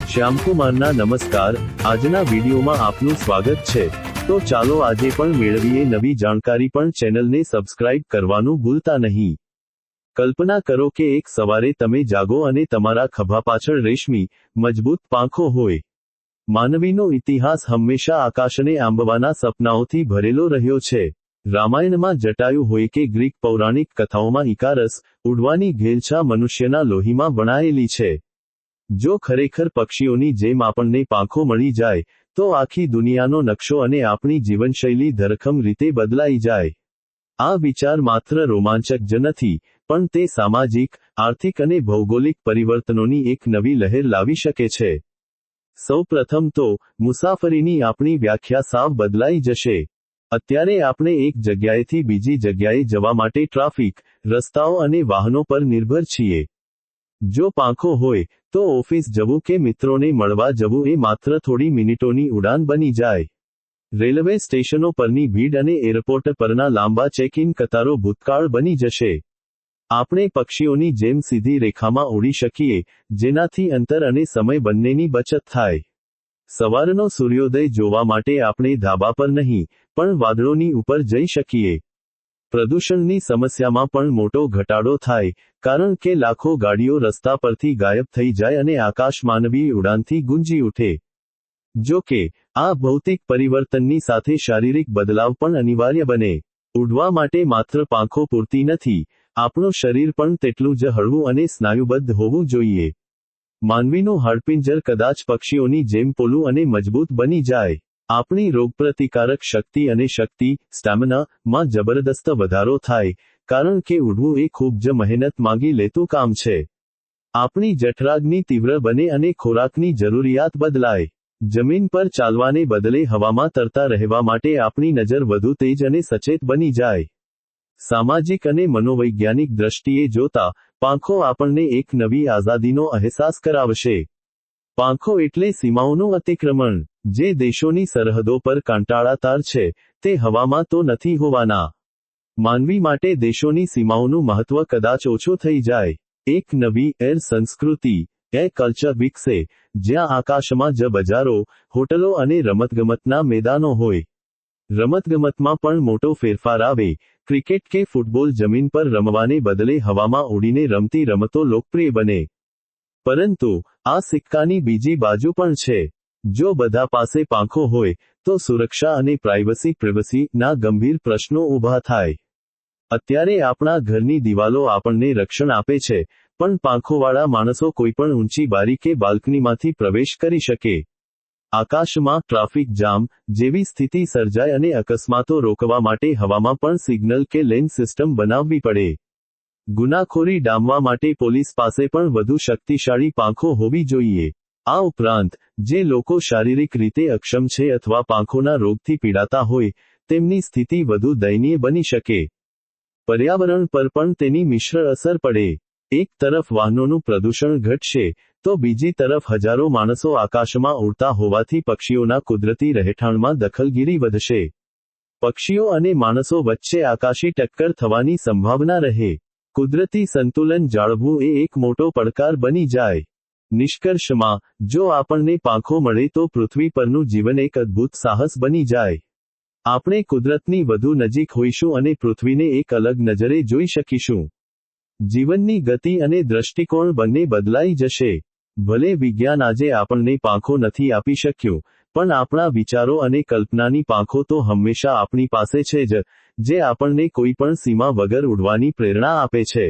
શ્યામકુમારના નમસ્કાર, આજના વિડીયોમાં આપનું સ્વાગત છે। તો ચાલો આજે પણ મેળવીએ નવી જાણકારી, પણ ચેનલને સબસ્ક્રાઇબ કરવાનું ભૂલતા નહીં। કલ્પના કરો કે એક સવારે તમે જાગો અને તમારા ખભા પાછળ રેશમી, મજબૂત પાંખો હોય। માનવીનો ઇતિહાસ હંમેશા આકાશને આંબવાના સપનાઓથી ભરેલો રહ્યો છે। રામાયણમાં જટાયુ હોય કે ગ્રીક પૌરાણિક કથાઓમાં ઇકારસ, ઉડવાની ઘેલછા મનુષ્યના લોહીમાં વણાયેલી છે। જો ખરેખર પક્ષીઓની જેમ આપણને પાંખો મળી જાય, તો આખી દુનિયાનો નકશો અને આપણી જીવનશૈલી ધરખમ રીતે બદલાઈ જાય। આ વિચાર માત્ર રોમાંચક જ નથી, પણ તે સામાજિક, આર્થિક અને ભૌગોલિક પરિવર્તનોની એક નવી લહેર લાવી શકે છે। સૌ પ્રથમ તો, મુસાફરીની આપણી વ્યાખ્યા સાવ બદલાઈ જશે। અત્યારે આપણે એક જગ્યાએથી બીજી જગ્યાએ જવા માટે ટ્રાફિક, રસ્તાઓ અને વાહનો પર નિર્ભર છીએ। જો પાંખો હોય, તો ઓફિસ જવું કે મિત્રોને મળવા જવું એ માત્ર થોડી મિનિટોની ઉડાન બની જાય। રેલવે સ્ટેશનો પરની ભીડ અને એરપોર્ટ પરના લાંબા ચેક ઇન કતારો ભૂતકાળ બની જશે। આપણે પક્ષીઓની જેમ સીધી રેખામાં ઉડી શકીએ, જેનાથી અંતર અને સમય બંનેની બચત થાય। સવારનો સૂર્યોદય જોવા માટે આપણે ધાબા પર નહીં, પણ વાદળોની ઉપર જઈ શકીએ। પ્રદૂષણની સમસ્યામાં પણ મોટો ઘટાડો થાય, કારણ કે લાખો ગાડીઓ રસ્તા પરથી ગાયબ થઈ જાય અને આકાશ માનવીય ઉડાનથી ગુંજી ઉઠે। જો કે, આ ભૌતિક પરિવર્તનની સાથે શારીરિક બદલાવ પણ અનિવાર્ય બને। ઉડવા માટે માત્ર પાંખો પૂરતી નથી, આપણું શરીર પણ તેટલું જ હળવું અને સ્નાયુબદ્ધ હોવું જોઈએ। માનવીનું હાડપિંજર કદાચ પક્ષીઓની જેમ પોલું અને મજબૂત બની જાય। આપણી રોગપ્રતિકારક શક્તિ અને સ્ટેમિના માં જબરદસ્ત વધારો થાય, કારણ કે ઉડવું એ ખૂબ જ મહેનત માંગી લેતું કામ છે। આપણી જઠરાગ્નિ તીવ્ર બને અને ખોરાકની જરૂરિયાત બદલાય। જમીન પર ચાલવાને બદલે હવામાં તરતા રહેવા માટે આપણી નજર વધુ તેજ અને સચેત બની જાય। સામાજિક અને મનોવૈજ્ઞાનિક દ્રષ્ટિએ જોતા, પાંખો આપણને એક નવી આઝાદીનો અહેસાસ કરાવશે। પાંખો એટલે સીમાઓનું અતિક્રમણ। જે દેશોની સરહદો પર કાંટાળાતાર છે, તે હવામાં તો નથી હોવાના। માનવી માટે દેશોની સીમાઓનું મહત્વ કદાચ ઓછું થઈ જાય। એક નવી એર સંસ્કૃતિ, એર કલ્ચર વિકસે, જ્યાં આકાશમાં જ બજારો, હોટલો અને રમતગમતના મેદાનો હોય। રમતગમતમાં પણ મોટો ફેરફાર આવે। ક્રિકેટ કે ફૂટબોલ જમીન પર રમવાને બદલે હવામાં ઉડીને રમતી રમતો લોકપ્રિય બને। પરંતુ, આ સિક્કાની બીજી બાજુ પણ છે। જો બધા પાસે પાંખો હોય, તો સુરક્ષા અને પ્રાઇવસી ના ગંભીર પ્રશ્નો ઊભા થાય। અત્યારે આપણા ઘરની દિવાલો આપણને રક્ષણ આપે છે, પણ પાંખોવાળા માણસો કોઈપણ ઊંચી બારી કે બાલ્કનીમાંથી પ્રવેશ કરી શકે। આકાશમાં ટ્રાફિક જામ જેવી સ્થિતિ સર્જાય અને અકસ્માતો રોકવા માટે હવામાં પણ સિગ્નલ કે લેન સિસ્ટમ બનાવવી પડે। ગુનાખોરી ડામવા માટે પોલીસ પાસે પણ વધુ શક્તિશાળી પાંખો હોવી જોઈએ। આ ઉપરાંત, જે લોકો શારીરિક રીતે અક્ષમ છે અથવા પાંખોના રોગથી પીડાતા હોય, તેમની સ્થિતિ વધુ દયનીય બની શકે। પર્યાવરણ પર પણ તેની મિશ્ર અસર પડે। એક તરફ વાહનોનું પ્રદૂષણ ઘટશે, તો બીજી તરફ હજારો માણસો આકાશમાં ઉડતા હોવાથી પક્ષીઓના કુદરતી રહેઠાણમાં દખલગીરી વધશે। પક્ષીઓ અને માણસો વચ્ચે આકાશી ટક્કર થવાની સંભાવના રહે। કુદરતી સંતુલન જાળવવું એ એક મોટો પડકાર બની જાય। નિષ્કર્ષમાં, જો આપણને પાંખો મળે તો પૃથ્વી પરનું જીવન એક અદ્ભુત સાહસ બની જાય। આપણે કુદરતની વધુ નજીક હોઈશું અને પૃથ્વીને એક અલગ નજરે જોઈ શકીશું। જીવનની ગતિ અને દ્રષ્ટિકોણ બંને બદલાઈ જશે। ભલે વિજ્ઞાન આજે આપણને પાંખો નથી આપી શક્યું, પણ આપણા વિચારો અને કલ્પનાની પાંખો તો હંમેશા આપણી પાસે છે જ, જે આપણને કોઈ પણ સીમા વગર ઉડવાની પ્રેરણા આપે છે।